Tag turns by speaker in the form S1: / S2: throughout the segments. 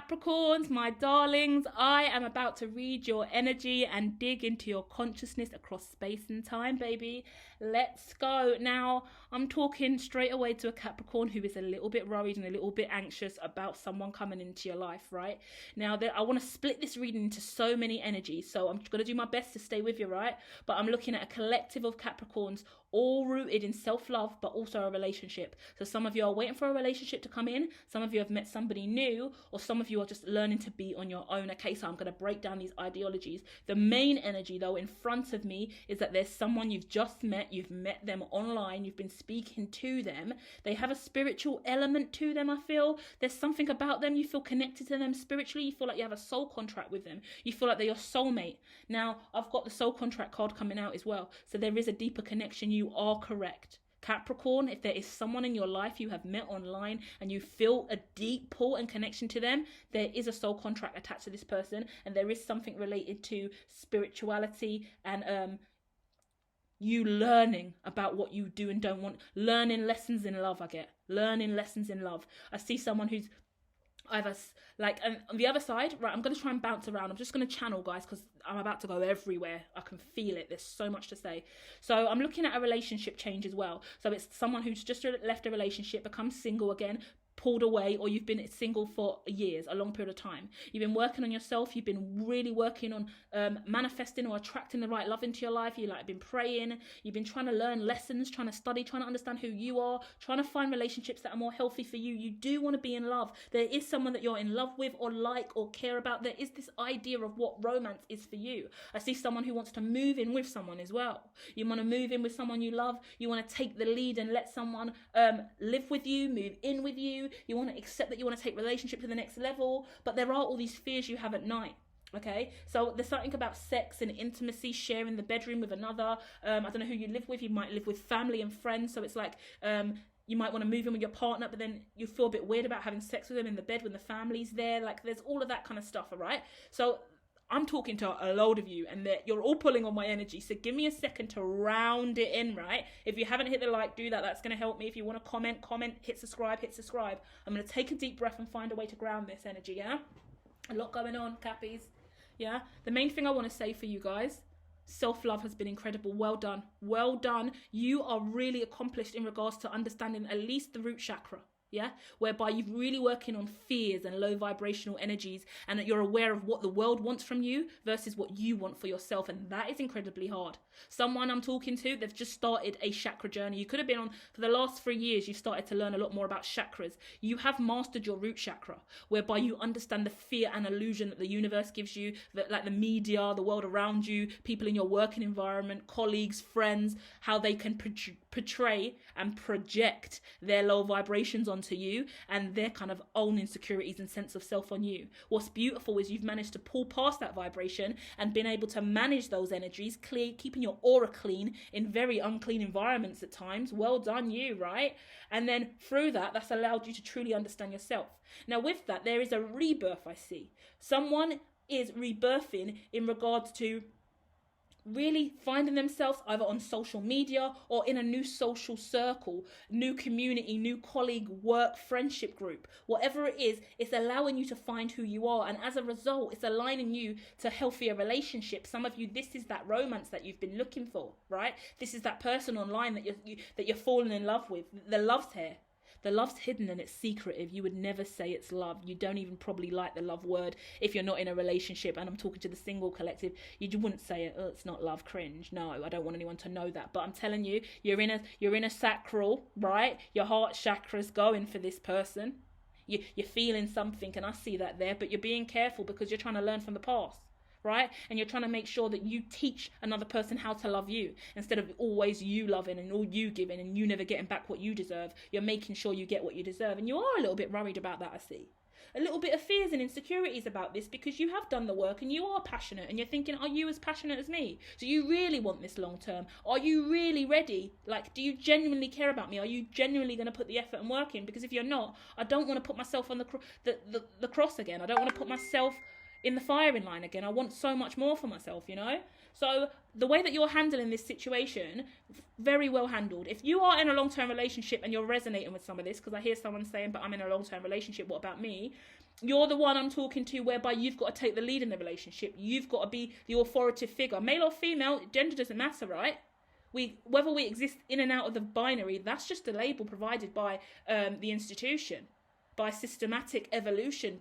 S1: Capricorns, my darlings, I am about to read your energy and dig into your consciousness across space and time, baby. Let's go. Now, I'm talking straight away to a Capricorn who is a little bit worried and a little bit anxious about someone coming into your life, right? Now, I want to split this reading into so many energies, so I'm going to do my best to stay with you, right? But I'm looking at a collective of Capricorns, all rooted in self-love, but also a relationship. So some of you are waiting for a relationship to come in, some of you have met somebody new, or some of you are just learning to be on your own. Okay, so I'm going to break down these ideologies. The main energy, though, in front of me is that there's someone you've just met, you've met them online, you've been speaking to them. They have a spiritual element to them, I feel. There's something about them, you feel connected to them spiritually, you feel like you have a soul contract with them. You feel like they're your soulmate. Now, I've got the soul contract card coming out as well, so there is a deeper connection. You are correct. Capricorn, if there is someone in your life you have met online and you feel a deep pull and connection to them, there is a soul contract attached to this person, and there is something related to spirituality and you learning about what you do and don't want, learning lessons in love. Learning lessons in love. I see someone who's either like, and on the other side, right, I'm going to try and bounce around. I'm just going to channel, guys, because I'm about to go everywhere. I can feel it. There's so much to say. So I'm looking at a relationship change as well. So it's someone who's just left a relationship, become single again, pulled away, or you've been single for years, a long period of time. You've been working on yourself. You've been really working on manifesting or attracting the right love into your life. You've been praying. You've been trying to learn lessons, trying to study, trying to understand who you are, trying to find relationships that are more healthy for you. You do want to be in love. There is someone that you're in love with or like or care about. There is this idea of what romance is for you. I see someone who wants to move in with someone as well. You want to move in with someone you love. You want to take the lead and let someone live with you, move in with you. You want to accept that you want to take relationship to the next level, but there are all these fears you have at night. Okay, so there's something about sex and intimacy, sharing the bedroom with another. I don't know who you live with. You might live with family and friends, so it's like you might want to move in with your partner, but then you feel a bit weird about having sex with them in the bed when the family's there. Like, there's all of that kind of stuff. All right, so I'm talking to a load of you, and you're all pulling on my energy, so give me a second to round it in, right? If you haven't hit the like, do that. That's going to help me. If you want to comment, hit subscribe. I'm going to take a deep breath and find a way to ground this energy, yeah? A lot going on, Cappies, yeah? The main thing I want to say for you guys, self-love has been incredible. Well done. Well done. You are really accomplished in regards to understanding at least the root chakra. Yeah, whereby you're really working on fears and low vibrational energies, and that you're aware of what the world wants from you versus what you want for yourself, and that is incredibly hard. Someone I'm talking to, they've just started a chakra journey. You could have been on for the last 3 years. You've started to learn a lot more about chakras. You have mastered your root chakra, whereby you understand the fear and illusion that the universe gives you, that like the media, the world around you, people in your working environment, colleagues, friends, how they can portray and project their low vibrations onto you and their kind of own insecurities and sense of self on you. What's beautiful is you've managed to pull past that vibration and been able to manage those energies, keeping your aura clean in very unclean environments at times. Well done you, right? And then through that, that's allowed you to truly understand yourself. Now with that, there is a rebirth I see. Someone is rebirthing in regards to really finding themselves either on social media or in a new social circle, new community, new colleague, work, friendship group. Whatever it is, it's allowing you to find who you are. And as a result, it's aligning you to healthier relationships. Some of you, this is that romance that you've been looking for, right? This is that person online that you're falling in love with. The love's here. The love's hidden and it's secretive. You would never say it's love. You don't even probably like the love word if you're not in a relationship. And I'm talking to the single collective. You wouldn't say it. Oh, it's not love, cringe. No, I don't want anyone to know that. But I'm telling you, you're in a sacral, right? Your heart chakra's going for this person. You're feeling something, and I see that there. But you're being careful because you're trying to learn from the past. Right? And you're trying to make sure that you teach another person how to love you instead of always you loving and all you giving and you never getting back what you deserve. You're making sure you get what you deserve. And you are a little bit worried about that, I see. A little bit of fears and insecurities about this because you have done the work and you are passionate and you're thinking, are you as passionate as me? Do you really want this long term? Are you really ready? Like, do you genuinely care about me? Are you genuinely going to put the effort and work in? Because if you're not, I don't want to put myself on the cross again. I don't want to put myself in the firing line again. I want so much more for myself, you know? So the way that you're handling this situation, very well handled. If you are in a long-term relationship and you're resonating with some of this, because I hear someone saying, but I'm in a long-term relationship, what about me? You're the one I'm talking to, whereby you've got to take the lead in the relationship. You've got to be the authoritative figure. Male or female, gender doesn't matter, right? Whether we exist in and out of the binary, that's just a label provided by the institution, by systematic evolution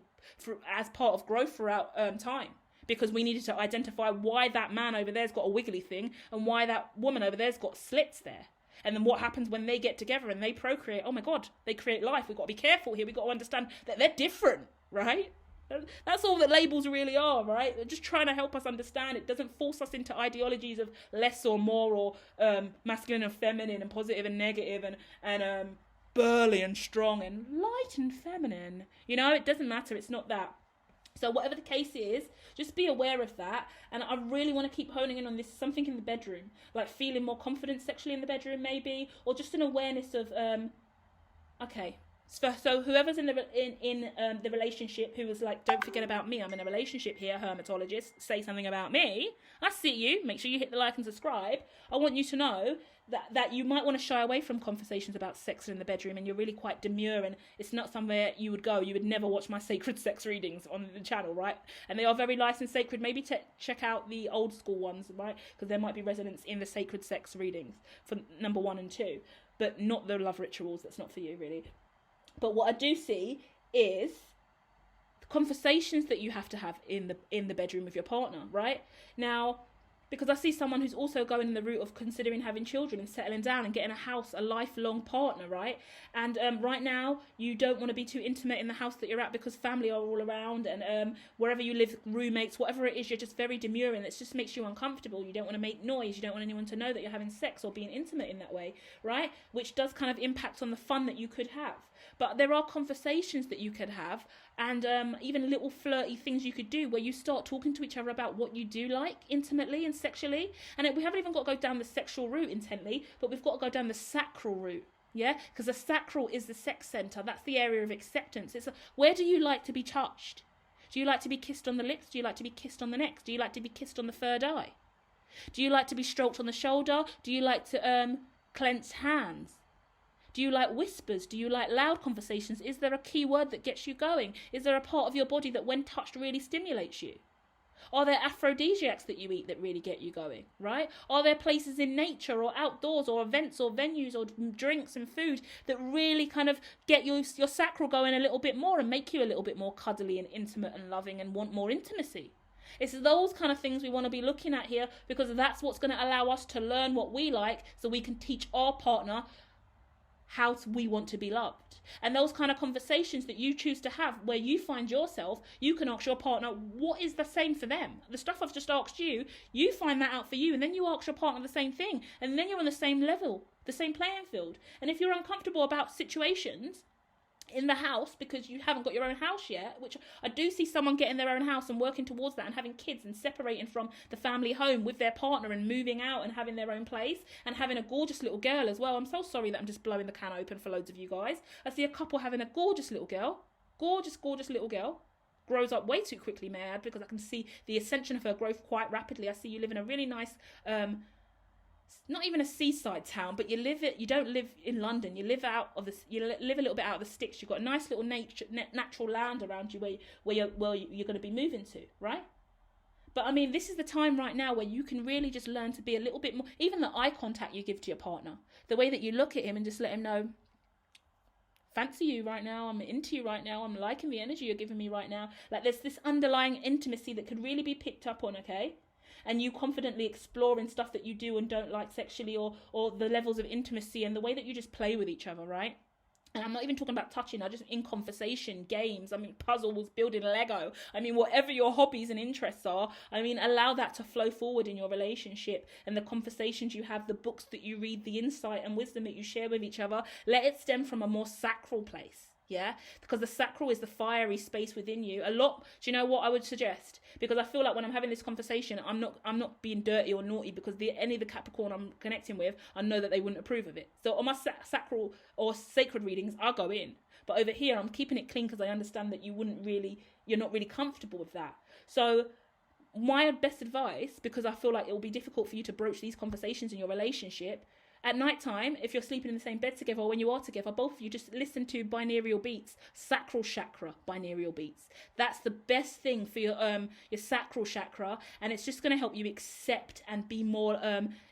S1: as part of growth throughout time. Because we needed to identify why that man over there's got a wiggly thing and why that woman over there's got slits there. And then what happens when they get together and they procreate? Oh my God, they create life. We've got to be careful here. We've got to understand that they're different, right? That's all that labels really are, right? They're just trying to help us understand. It doesn't force us into ideologies of less or more, or masculine and feminine and positive and negative and burly and strong and light and feminine. You know, it doesn't matter. It's not that. So whatever the case is, just be aware of that. And I really want to keep honing in on this, something in the bedroom, like feeling more confident sexually in the bedroom maybe, or just an awareness of, okay. So whoever's in the relationship who was like, don't forget about me, I'm in a relationship here, hermatologist, say something about me. I see you. Make sure you hit the like and subscribe. I want you to know that you might want to shy away from conversations about sex in the bedroom, and you're really quite demure, and it's not somewhere you would go. You would never watch my sacred sex readings on the channel, right? And they are very nice and sacred. Maybe check out the old school ones, right? Because there might be resonance in the sacred sex readings for number 1 and 2, but not the love rituals. That's not for you, really. But what I do see is the conversations that you have to have in the bedroom with your partner, right? Now, because I see someone who's also going the route of considering having children and settling down and getting a house, a lifelong partner, right? And right now, you don't want to be too intimate in the house that you're at because family are all around, and wherever you live, roommates, whatever it is, you're just very demure, and it just makes you uncomfortable. You don't want to make noise. You don't want anyone to know that you're having sex or being intimate in that way, right? Which does kind of impact on the fun that you could have. But there are conversations that you could have, and even little flirty things you could do where you start talking to each other about what you do like intimately and sexually. And we haven't even got to go down the sexual route intently, but we've got to go down the sacral route. Yeah, because the sacral is the sex center. That's the area of acceptance. Where do you like to be touched? Do you like to be kissed on the lips? Do you like to be kissed on the neck? Do you like to be kissed on the third eye? Do you like to be stroked on the shoulder? Do you like to clench hands? Do you like whispers? Do you like loud conversations? Is there a key word that gets you going? Is there a part of your body that when touched really stimulates you? Are there aphrodisiacs that you eat that really get you going, right? Are there places in nature or outdoors or events or venues or drinks and food that really kind of get your sacral going a little bit more and make you a little bit more cuddly and intimate and loving and want more intimacy? It's those kind of things we want to be looking at here, because that's what's going to allow us to learn what we like so we can teach our partner how we want to be loved. And those kind of conversations that you choose to have where you find yourself, you can ask your partner what is the same for them. The stuff I've just asked you, you find that out for you, and then you ask your partner the same thing, and then you're on the same level, the same playing field. And if you're uncomfortable about situations in the house because you haven't got your own house yet, which I do see someone getting their own house and working towards that and having kids and separating from the family home with their partner and moving out and having their own place and having a gorgeous little girl as well. I'm so sorry that I'm just blowing the can open for loads of you guys. I see a couple having a gorgeous little girl, gorgeous little girl, grows up way too quickly, may I add, because I can see the ascension of her growth quite rapidly. I see you live in a really nice not even a seaside town, but you don't live in London. You live a little bit out of the sticks. You've got a nice little natural land around you where you're going to be moving to, right? But I mean, this is the time right now where you can really just learn to be a little bit more, even the eye contact you give to your partner, the way that you look at him and just let him know, fancy you right now, I'm into you right now, I'm liking the energy you're giving me right now. Like, there's this underlying intimacy that could really be picked up on, okay? And you confidently exploring stuff that you do and don't like sexually, or the levels of intimacy and the way that you just play with each other, right? And I'm not even talking about touching, I just in conversation, games, I mean, puzzles, building Lego. I mean, whatever your hobbies and interests are, I mean, allow that to flow forward in your relationship, and the conversations you have, the books that you read, the insight and wisdom that you share with each other, let it stem from a more sacral place. Yeah, because the sacral is the fiery space within you. Do you know what I would suggest? Because I feel like when I'm having this conversation, I'm not being dirty or naughty, because any of the Capricorn I'm connecting with, I know that they wouldn't approve of it. So on my sacral or sacred readings, I'll go in. But over here, I'm keeping it clean because I understand that you're not really comfortable with that. So my best advice, because I feel like it will be difficult for you to broach these conversations in your relationship, At night time, if you're sleeping in the same bed together, or when you are together, both of you just listen to binaural beats, sacral chakra binaural beats. That's the best thing for your sacral chakra, and it's just going to help you accept and be more.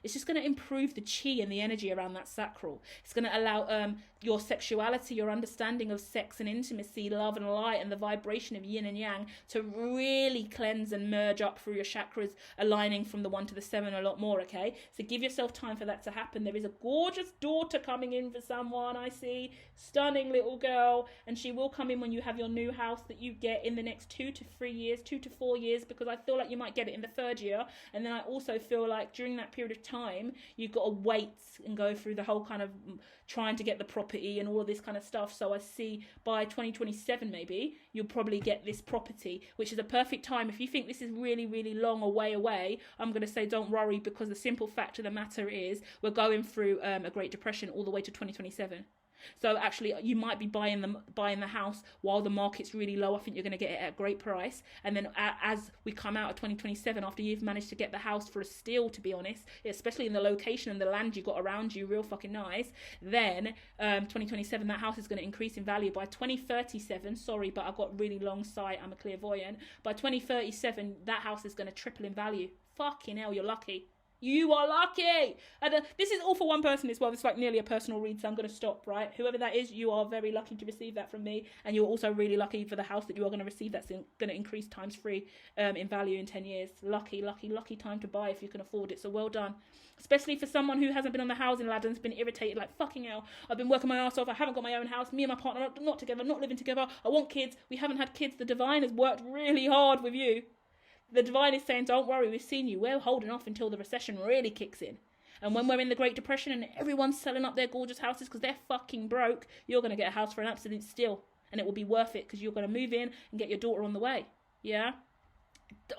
S1: It's just going to improve the chi and the energy around that sacral. It's going to allow your sexuality, your understanding of sex and intimacy, love and light, and the vibration of yin and yang to really cleanse and merge up through your chakras, aligning from the 1 to the 7 a lot more. Okay, so give yourself time for that to happen. There is a gorgeous daughter coming in for someone, I see. Stunning little girl, and she will come in when you have your new house that you get in the next 2 to 3 years, 2 to 4 years, because I feel like you might get it in the 3rd year. And then I also feel like during that period of time you've got to wait and go through the whole kind of trying to get the property and all of this kind of stuff. So I see by 2027 maybe you'll probably get this property, which is a perfect time. If you think this is really, really long a way away, I'm going to say don't worry, because the simple fact of the matter is we're going through a Great Depression all the way to 2027. So actually you might be buying the house while the market's really low. I think you're going to get it at a great price, and then as we come out of 2027, after you've managed to get the house for a steal, to be honest, especially in the location and the land you got around you, real fucking nice, then 2027 that house is going to increase in value. By 2037, sorry, but I've got really long sight, I'm a clairvoyant, by 2037 that house is going to triple in value. Fucking hell, you're lucky. You are lucky. And this is all for one person as well. It's like nearly a personal read, so I'm going to stop, right? Whoever that is, you are very lucky to receive that from me. And you're also really lucky for the house that you are going to receive that's going to increase times 3 in value in 10 years. Lucky, lucky, lucky time to buy if you can afford it. So well done. Especially for someone who hasn't been on the housing ladder and's been irritated, like, fucking hell, I've been working my ass off, I haven't got my own house, me and my partner are not together, not living together, I want kids, we haven't had kids, the divine has worked really hard with you. The divine is saying, don't worry, we've seen you. We're holding off until the recession really kicks in. And when we're in the Great Depression and everyone's selling up their gorgeous houses because they're fucking broke, you're going to get a house for an absolute steal. And it will be worth it because you're going to move in and get your daughter on the way. Yeah?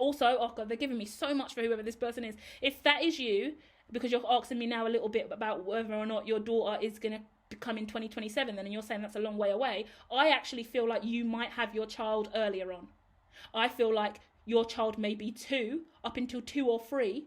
S1: Also, oh God, they're giving me so much for whoever this person is. If that is you, because you're asking me now a little bit about whether or not your daughter is going to come in 2027, then, and you're saying that's a long way away, I actually feel like you might have your child earlier on. I feel like your child may be 2, up until 2 or 3,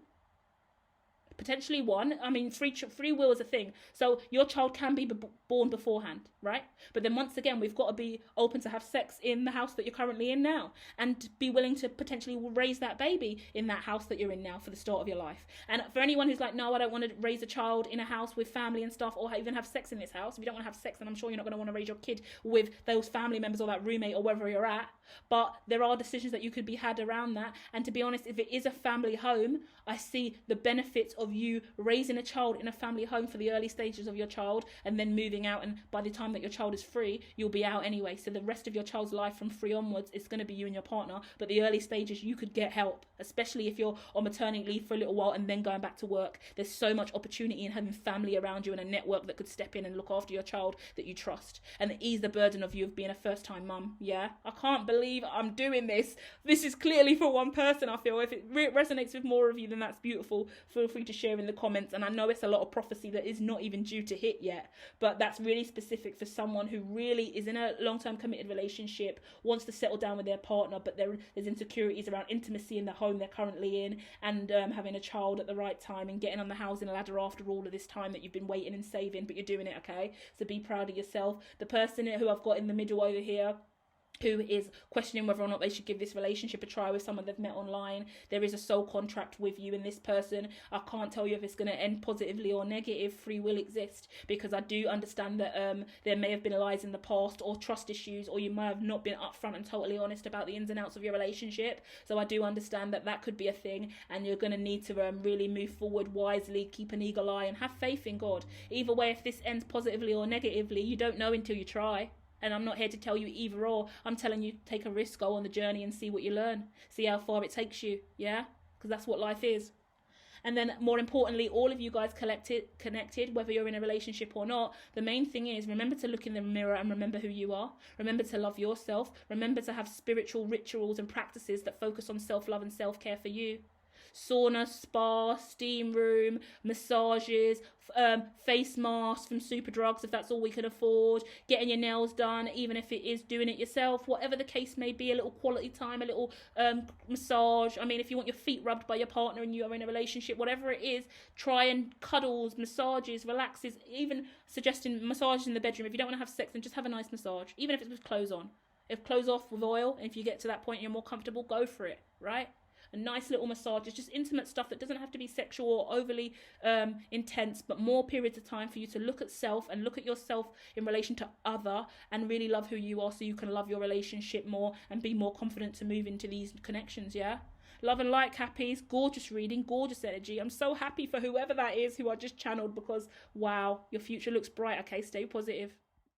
S1: potentially 1. I mean, free will is a thing. So your child can be born beforehand, right? But then once again, we've got to be open to have sex in the house that you're currently in now, and be willing to potentially raise that baby in that house that you're in now for the start of your life. And for anyone who's like, no, I don't want to raise a child in a house with family and stuff, or even have sex in this house. If you don't want to have sex, then I'm sure you're not going to want to raise your kid with those family members or that roommate or wherever you're at. But there are decisions that you could be had around that. And to be honest, if it is a family home, I see the benefits of you raising a child in a family home for the early stages of your child, and then moving out, and by the time that your child is 3, you'll be out anyway. So the rest of your child's life from 3 onwards is going to be you and your partner. But the early stages, you could get help, especially if you're on maternity leave for a little while and then going back to work. There's so much opportunity in having family around you and a network that could step in and look after your child that you trust, and ease the burden of you of being a first-time mum. Yeah, I can't believe I'm doing this. This is clearly for one person, I feel. If it resonates with more of you, then that's beautiful. Feel free to share in the comments. And I know it's a lot of prophecy that is not even due to hit yet, but that's really specific for someone who really is in a long-term committed relationship, wants to settle down with their partner, but there's insecurities around intimacy in the home they're currently in, and having a child at the right time, and getting on the housing ladder after all of this time that you've been waiting and saving, but you're doing it, okay? So be proud of yourself. The person who I've got in the middle over here, who is questioning whether or not they should give this relationship a try with someone they've met online, there is a soul contract with you and this person. I can't tell you if it's going to end positively or negative. Free will exists, because I do understand that there may have been lies in the past, or trust issues, or you might have not been upfront and totally honest about the ins and outs of your relationship. So I do understand that that could be a thing, and you're going to need to really move forward wisely, keep an eagle eye, and have faith in God. Either way, if this ends positively or negatively, you don't know until you try. And I'm not here to tell you either or. I'm telling you, take a risk, go on the journey and see what you learn. See how far it takes you, yeah? Because that's what life is. And then more importantly, all of you guys connected, whether you're in a relationship or not, the main thing is, remember to look in the mirror and remember who you are. Remember to love yourself. Remember to have spiritual rituals and practices that focus on self-love and self-care for you. Sauna, spa, steam room, massages, face masks from Superdrugs if that's all we can afford, getting your nails done, even if it is doing it yourself, whatever the case may be, a little quality time, a little massage. I mean, if you want your feet rubbed by your partner and you are in a relationship, whatever it is, try and cuddles, massages, relaxes, even suggesting massages in the bedroom. If you don't want to have sex, then just have a nice massage, even if it's with clothes on. If clothes off with oil, and if you get to that point and you're more comfortable, go for it, right? A nice little massage. It's just intimate stuff that doesn't have to be sexual or overly intense, but more periods of time for you to look at self and look at yourself in relation to other and really love who you are, so you can love your relationship more and be more confident to move into these connections. Yeah, love and light, Cappies. Gorgeous reading, gorgeous energy. I'm so happy for whoever that is who I just channeled, because wow, your future looks bright. Okay, stay positive.